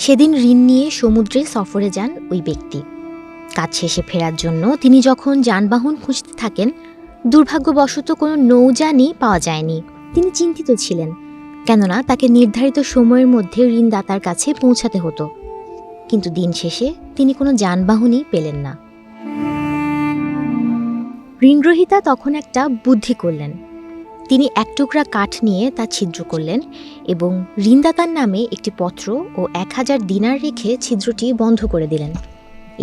সেদিন ঋণ নিয়ে সমুদ্রে সফরে যান ওই ব্যক্তি। কাজ শেষে ফেরার জন্য তিনি যখন যানবাহন খুঁজতে থাকেন, দুর্ভাগ্যবশত কোনো নৌযানই পাওয়া যায়নি। তিনি চিন্তিত ছিলেন, কেননা তাকে নির্ধারিত সময়ের মধ্যে ঋণদাতার কাছে পৌঁছাতে হতো। কিন্তু দিন শেষে তিনি কোনো যানবাহনই পেলেন না। ঋণগ্রহীতা তখন একটা বুদ্ধি করলেন। তিনি এক টুকরা কাঠ নিয়ে তা ছিদ্র করলেন এবং ঋণদাতার নামে একটি পত্র ও 1000 দিনার রেখে ছিদ্রটি বন্ধ করে দিলেন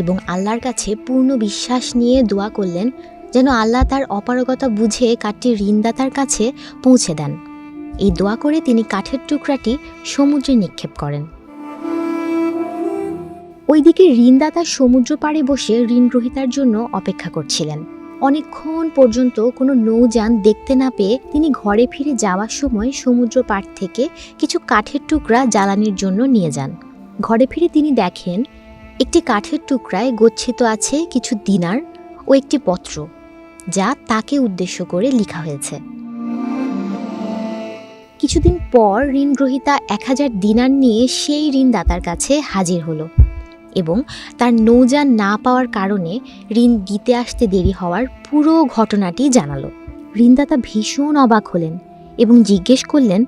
এবং আল্লাহর কাছে পূর্ণ বিশ্বাস নিয়ে দোয়া করলেন যেন আল্লাহ তার অপারগতা বুঝে কাঠটি ঋণদাতার কাছে পৌঁছে দেন। এই দোয়া করে তিনি কাঠের টুকরাটি সমুদ্রে নিক্ষেপ করেন। ওইদিকে ঋণদাতা সমুদ্র পাড়ে বসে ঋণগ্রহীতার জন্য অপেক্ষা করছিলেন। অনেকক্ষণ পর্যন্ত কোনো নৌযান দেখতে না পেয়ে তিনি ঘরে ফিরে যাওয়ার সময় সমুদ্র পাড় থেকে কিছু কাঠের টুকরা জ্বালানির জন্য নিয়ে যান। ঘরে ফিরে তিনি দেখেন একটি কাঠের টুকরায় গচ্ছিত আছে কিছু দিনার ও একটি পত্র, যা তাকে উদ্দেশ্য করে লেখা হয়েছে। কিছুদিন পর ঋণগ্রহীতা 1000 দিনার নিয়ে সেই ঋণদাতার কাছে হাজির হলো এবং তার নৌযান না পাওয়ার কারণে ঋণ দিতে আসতে দেরি হওয়ার পুরো ঘটনাটি জানালো। ঋণদাতা ভীষণ অবাক হলেন এবং জিজ্ঞেস করলেন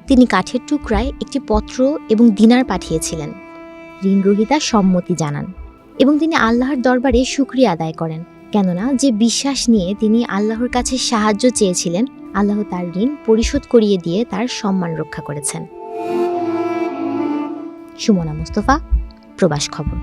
তিনি কাঠের টুকরায় একটি পত্র এবং দিনার পাঠিয়েছিলেন। ঋণগ্রহীতা সম্মতি জানান এবং তিনি আল্লাহর দরবারে শুকরিয়া আদায় করেন, কেননা যে বিশ্বাস নিয়ে তিনি আল্লাহর কাছে সাহায্য চেয়েছিলেন, আল্লাহ তার ঋণ পরিশোধ করিয়ে দিয়ে তার সম্মান রক্ষা করেছেন। সুমনা মুস্তফা, প্রবাস খবর।